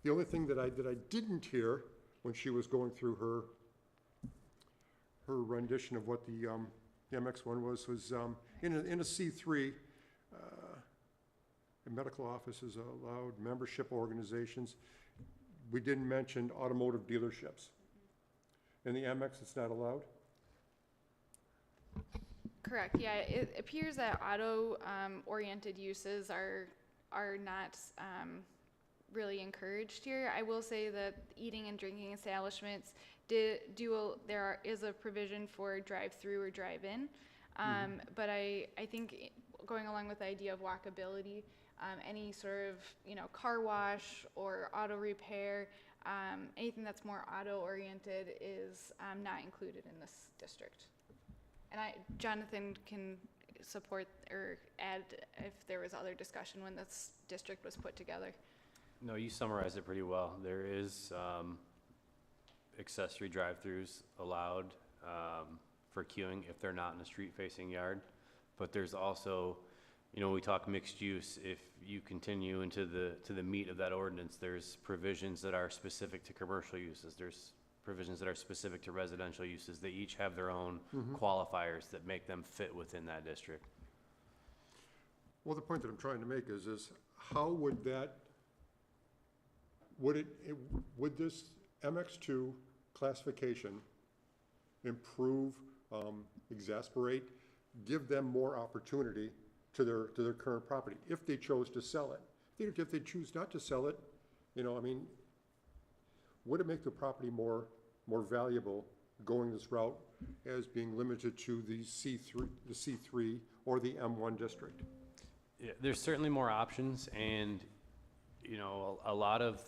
C: only thing that I didn't hear when she was going through her rendition of what the MX1 was in a C3, medical offices allowed, membership organizations. We didn't mention automotive dealerships. In the MX, it's not allowed?
F: Correct, yeah, it appears that auto-oriented uses are not really encouraged here. I will say that eating and drinking establishments there is a provision for drive-through or drive-in, but I think going along with the idea of walkability, any sort of, car wash or auto repair, anything that's more auto-oriented is not included in this district. And Jonathan can support or add if there was other discussion when this district was put together.
D: No, you summarized it pretty well. There is accessory drive-throughs allowed for queuing if they're not in a street-facing yard. But there's also, we talk mixed use. If you continue into the meat of that ordinance, there's provisions that are specific to commercial uses. There's provisions that are specific to residential uses. They each have their own qualifiers that make them fit within that district.
C: Well, the point that I'm trying to make is how would that, would this MX2 classification improve, exasperate, give them more opportunity to their current property if they chose to sell it? If they choose not to sell it, would it make the property more valuable going this route as being limited to the C3 or the M1 district?
D: Yeah, there's certainly more options, and a lot of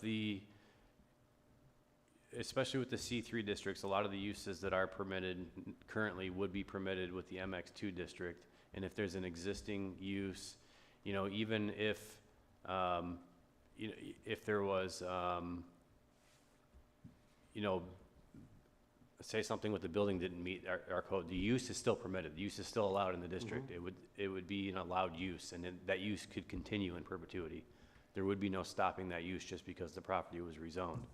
D: especially with the C3 districts, a lot of the uses that are permitted currently would be permitted with the MX2 district. And if there's an existing use, even if there was say something with the building didn't meet our code, the use is still permitted. The use is still allowed in the district. It would be an allowed use, and that use could continue in perpetuity. There would be no stopping that use just because the property was rezoned.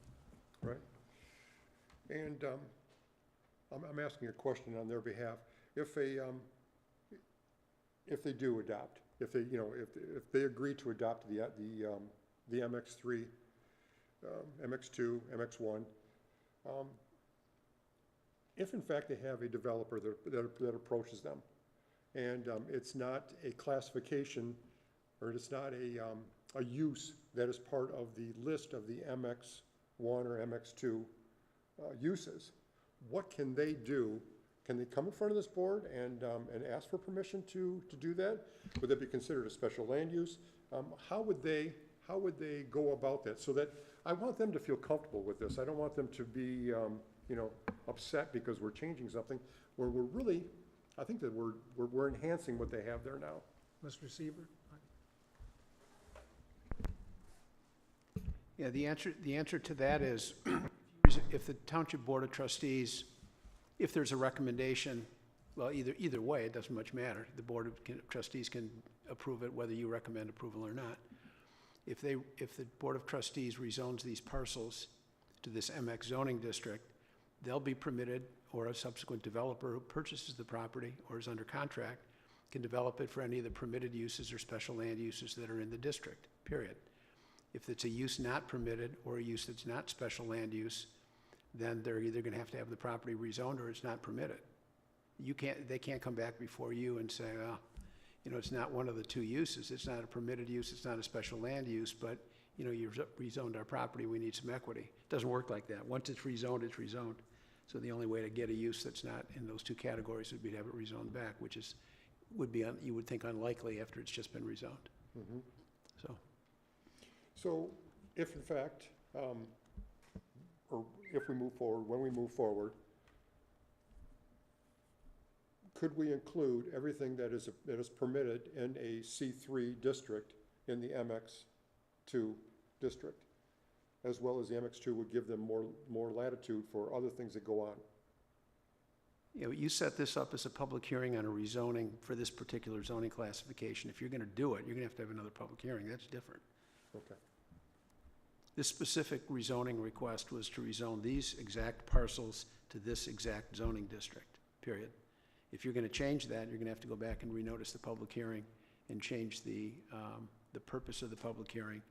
C: Right. And I'm asking a question on their behalf. If they do adopt, if they agree to adopt the MX3, MX2, MX1, if in fact they have a developer that approaches them, and it's not a classification, or it's not a use that is part of the list of the MX1 or MX2 uses, what can they do? Can they come in front of this board and ask for permission to do that? Would that be considered a special land use? How would they go about that? So that I want them to feel comfortable with this. I don't want them to be upset because we're changing something where we're really, I think that we're enhancing what they have there now.
A: Mr. Siebert?
P: Yeah, the answer to that is if the Township Board of Trustees, if there's a recommendation, well, either way, it doesn't much matter. The Board of Trustees can approve it whether you recommend approval or not. If the Board of Trustees rezones these parcels to this MX zoning district, they'll be permitted, or a subsequent developer who purchases the property or is under contract can develop it for any of the permitted uses or special land uses that are in the district, period. If it's a use not permitted or a use that's not special land use, then they're either gonna have to have the property rezoned or it's not permitted. They can't come back before you and say, well, it's not one of the two uses. It's not a permitted use, it's not a special land use, but you've rezoned our property, we need some equity. It doesn't work like that. Once it's rezoned, it's rezoned. So the only way to get a use that's not in those two categories would be to have it rezoned back, which would be, you would think, unlikely after it's just been rezoned.
C: So if in fact, or if we move forward, when we move forward, could we include everything that is permitted in a C3 district in the MX2 district? as well as the MX2 would give them more latitude for other things that go on.
P: You know, you set this up as a public hearing on a rezoning for this particular zoning classification. If you're gonna do it, you're gonna have to have another public hearing. That's different.
C: Okay.
P: This specific rezoning request was to rezone these exact parcels to this exact zoning district, period. If you're gonna change that, you're gonna have to go back and renotice the public hearing and change the purpose of the public hearing.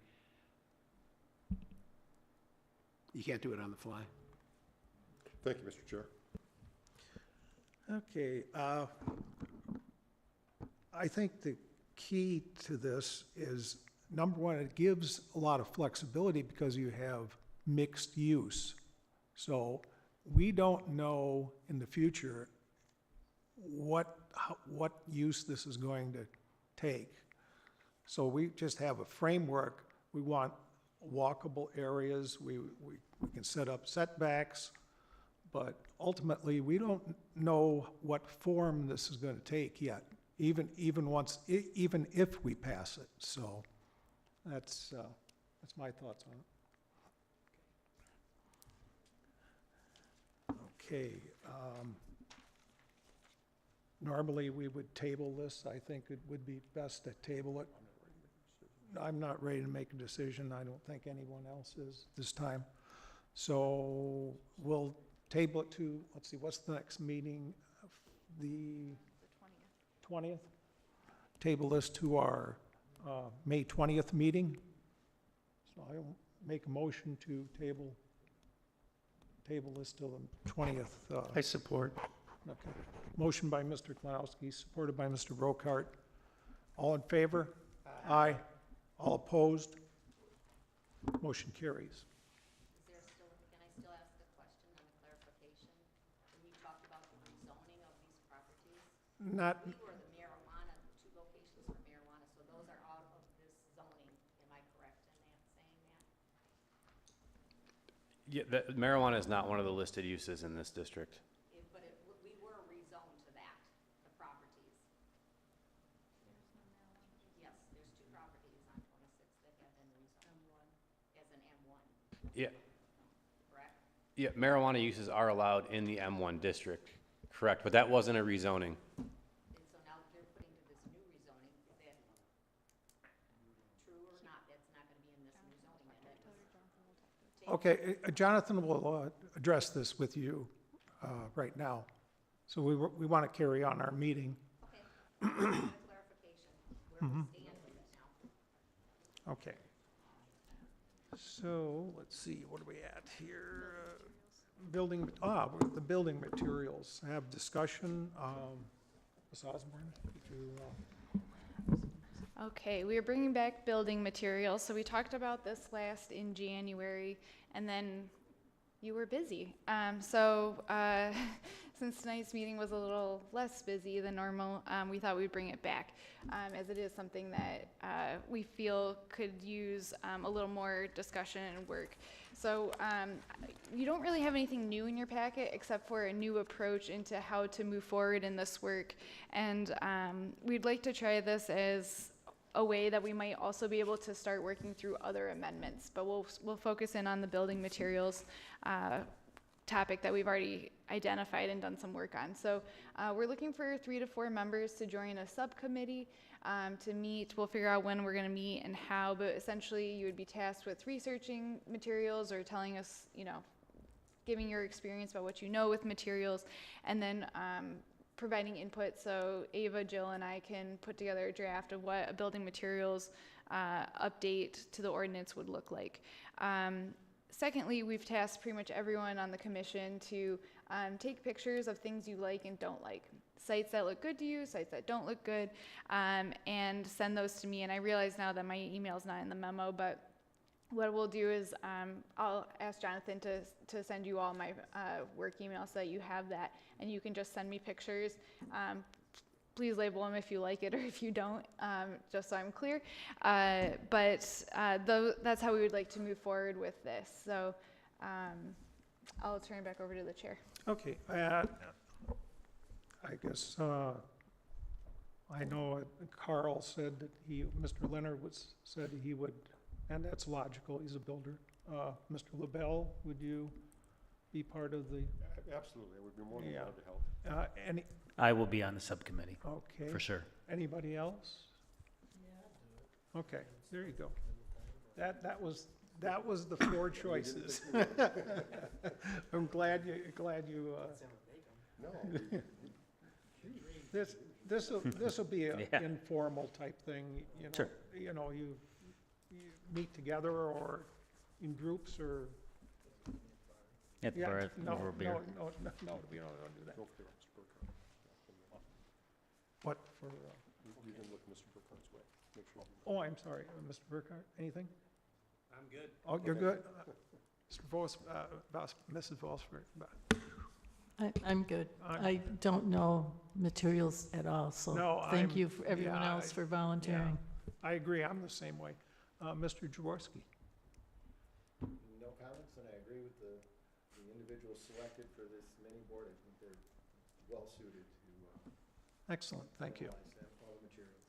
P: You can't do it on the fly.
C: Thank you, Mr. Chair.
A: Okay, I think the key to this is, number one, it gives a lot of flexibility because you have mixed use. So we don't know in the future what use this is going to take. So we just have a framework. We want walkable areas. We can set up setbacks, but ultimately we don't know what form this is going to take yet, even if we pass it. So that's my thoughts on it. Okay. Normally we would table this. I think it would be best to table it. I'm not ready to make a decision. I don't think anyone else is this time. So we'll table it to, let's see, what's the next meeting? The 20th? Table this to our May 20th meeting. So I'll make a motion to table this till the 20th.
P: I support.
A: Okay. Motion by Mr. Klanowski, supported by Mr. Brokart. All in favor? Aye. All opposed? Motion carries.
G: Can I still ask a question on the clarification? When you talked about the rezoning of these properties,
A: Not,
G: we were the marijuana, two locations for marijuana, so those are out of this zoning. Am I correct in that, saying that?
D: Yeah, marijuana is not one of the listed uses in this district.
G: But we were rezoned to that, the properties. Yes, there's two properties on 26 that have been rezoned as an M1,
D: Yeah,
G: correct?
D: yeah, marijuana uses are allowed in the M1 district, correct, but that wasn't a rezoning.
G: And so now they're putting to this new rezoning, is that true or not? That's not gonna be in this new zoning, and that was.
A: okay, Jonathan will address this with you right now. So we want to carry on our meeting.
G: Okay, clarification, where we stand with it now.
A: Okay. So, let's see, what are we at here? The building materials. Have discussion. Ms. Osborne, did you,
F: Okay, we are bringing back building materials. So we talked about this last in January, and then you were busy. Since tonight's meeting was a little less busy than normal, we thought we'd bring it back, as it is something that we feel could use a little more discussion and work. So you don't really have anything new in your packet except for a new approach into how to move forward in this work. And we'd like to try this as a way that we might also be able to start working through other amendments, but we'll focus in on the building materials topic that we've already identified and done some work on. So we're looking for 3 to 4 members to join a subcommittee to meet. We'll figure out when we're going to meet and how, but essentially you would be tasked with researching materials or telling us, giving your experience about what you know with materials, and then providing input so Ava, Jill, and I can put together a draft of what a building materials update to the ordinance would look like. Secondly, we've tasked pretty much everyone on the commission to take pictures of things you like and don't like. Sites that look good to you, sites that don't look good, and send those to me. And I realize now that my email's not in the memo, but what we'll do is I'll ask Jonathan to send you all my work email so that you have that, and you can just send me pictures. Please label them if you like it or if you don't, just so I'm clear. But that's how we would like to move forward with this. So I'll turn it back over to the chair.
A: okay, I guess, I know Carl said that Mr. Leonard said he would, and that's logical, he's a builder, Mr. LaBelle, would you be part of the,
C: Absolutely, I would be more than
A: Yeah.
C: glad to help.
A: any,
O: I will be on the subcommittee,
A: okay?
O: for sure.
A: Anybody else? Okay, there you go. That was the four choices. I'm glad you,
C: No,
A: this'll be an
O: Yeah.
A: informal type thing, you know.
O: Sure.
A: You know, you meet together or in groups or,
O: At the
A: yeah,
O: bar,
A: no,
O: over a beer.
A: no, we don't do that.
C: don't forget Mr. Burkhardt.
A: What for,
C: You can look Mr. Burkhardt's way. Make sure.
A: oh, I'm sorry, Mr. Burkhardt, anything?
H: I'm good.
A: Oh, you're good? Mr. Mrs. Vosper,
B: I'm good.
A: I'm-
B: I don't know materials at all, so
A: No,
B: thank
A: I'm-
B: you for everyone
A: yeah,
B: else for volunteering.
A: I agree, I'm the same way. Mr. Jaworski?
Q: No comments, and I agree with the individuals selected for this mini board. I think they're well suited to
A: Excellent, thank you.
Q: utilize all the materials.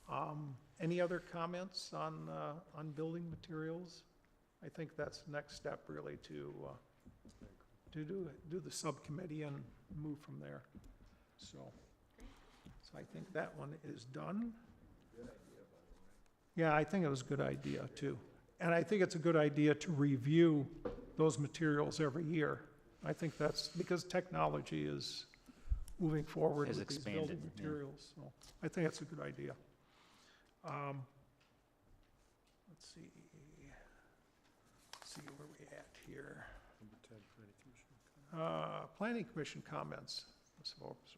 A: Okay. Any other comments on building materials? I think that's the next step really to do the subcommittee and move from there. So I think that one is done. Yeah, I think it was a good idea too. And I think it's a good idea to review those materials every year. I think that's because technology is moving forward
O: Has
A: with these
O: expanded,
A: building
O: yeah.
A: materials. So I think it's a good idea. Let's see where we at here. Planning Commission comments. Ms.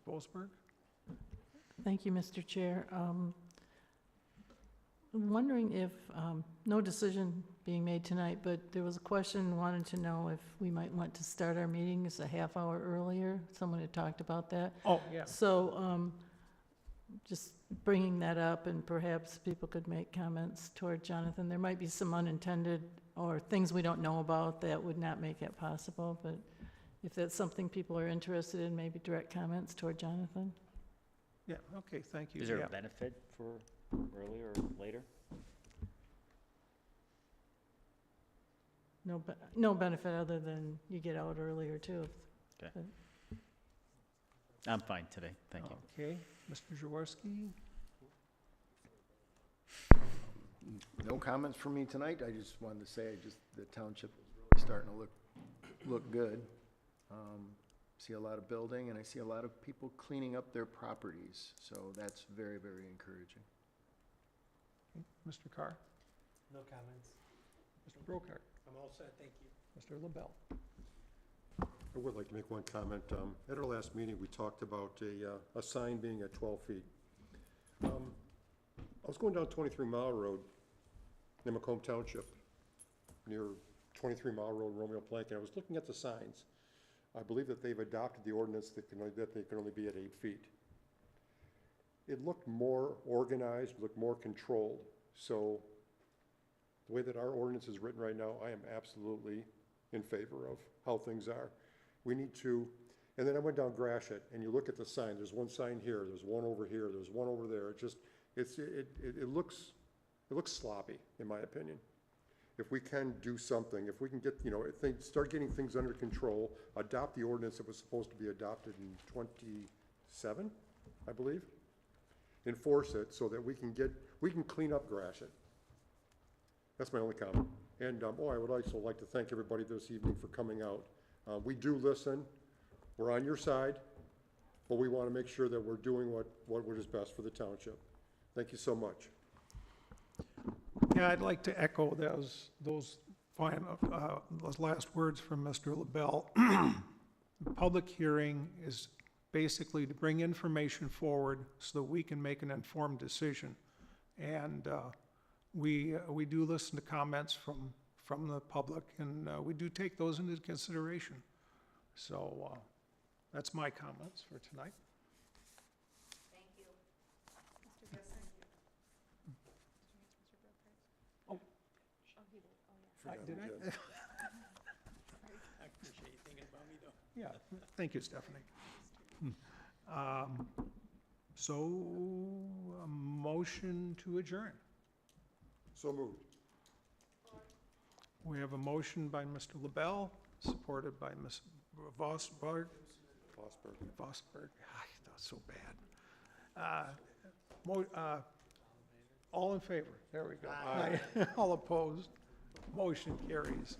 A: Boasberg?
B: Thank you, Mr. Chair. I'm wondering if, no decision being made tonight, but there was a question, wanted to know if we might want to start our meetings a half hour earlier. Someone had talked about that.
A: Oh, yeah.
B: So, just bringing that up, and perhaps people could make comments toward Jonathan. There might be some unintended or things we don't know about that would not make it possible, but if that's something people are interested in, maybe direct comments toward Jonathan.
A: Yeah, okay, thank you.
O: Is there
A: Yeah.
O: a benefit for earlier or later?
B: No benefit other than you get out earlier too.
O: Okay.
B: But-
O: I'm fine today, thank you.
A: Okay, Mr. Jaworski?
Q: No comments from me tonight. I just wanted to say, the township is really starting to look good. See a lot of building, and I see a lot of people cleaning up their properties, so that's very, very encouraging.
A: Okay, Mr. Carr?
H: No comments.
A: Mr. Brokart?
E: I'm all set, thank you.
A: Mr. LaBelle?
C: I would like to make one comment. At our last meeting, we talked about a sign being at 12 feet. I was going down 23 Mile Road in Macomb Township, near 23 Mile Road, Romeo Plank, and I was looking at the signs. I believe that they've adopted the ordinance that they can only be at 8 feet. It looked more organized, looked more controlled. So the way that our ordinance is written right now, I am absolutely in favor of how things are. We need to, and then I went down Gratiot, and you look at the sign, there's one sign here, there's one over here, there's one over there. It looks sloppy, in my opinion. If we can do something, if we can get, start getting things under control, adopt the ordinance that was supposed to be adopted in 27, I believe, enforce it so that we can clean up Gratiot. That's my only comment. And, I would also like to thank everybody this evening for coming out. We do listen, we're on your side, but we want to make sure that we're doing what is best for the township. Thank you so much.
A: Yeah, I'd like to echo those last words from Mr. LaBelle. The public hearing is basically to bring information forward so that we can make an informed decision. And we do listen to comments from the public, and we do take those into consideration. So that's my comments for tonight.
G: Thank you.
F: Mr. Gusson?
A: Oh. Did I?
E: I appreciate you thinking about me, though.
A: Yeah, thank you, Stephanie. So, a motion to adjourn.
C: So moved.
A: We have a motion by Mr. LaBelle, supported by Ms. Vosberg. Vosberg, that's so bad. All in favor? There we go. Aye. All opposed? Motion carries.